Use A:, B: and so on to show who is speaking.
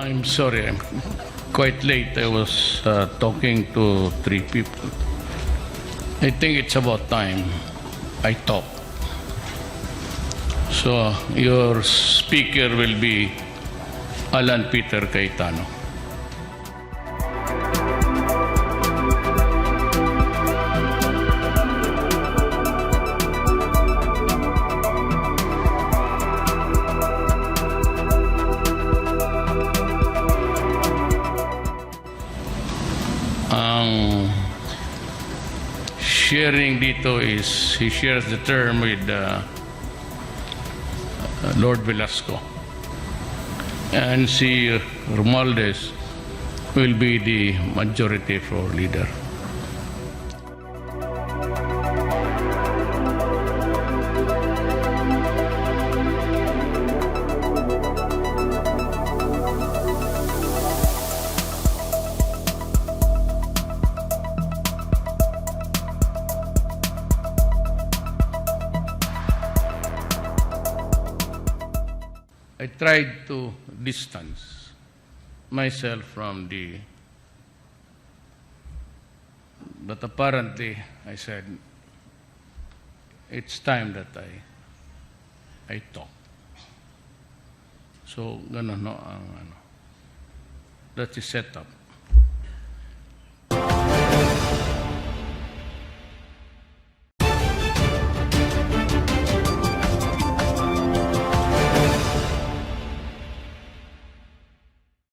A: I'm sorry, I'm quite late. I was talking to three people. I think it's about time I talk. So, your speaker will be Alan Peter Cayetano. Ang sharing dito is he shares the term with Lord Velasco, and si Romualdez will be the majority floor leader. I tried to distance myself from but apparently I said, it's time that I talk. So, ganun, no, that's the setup.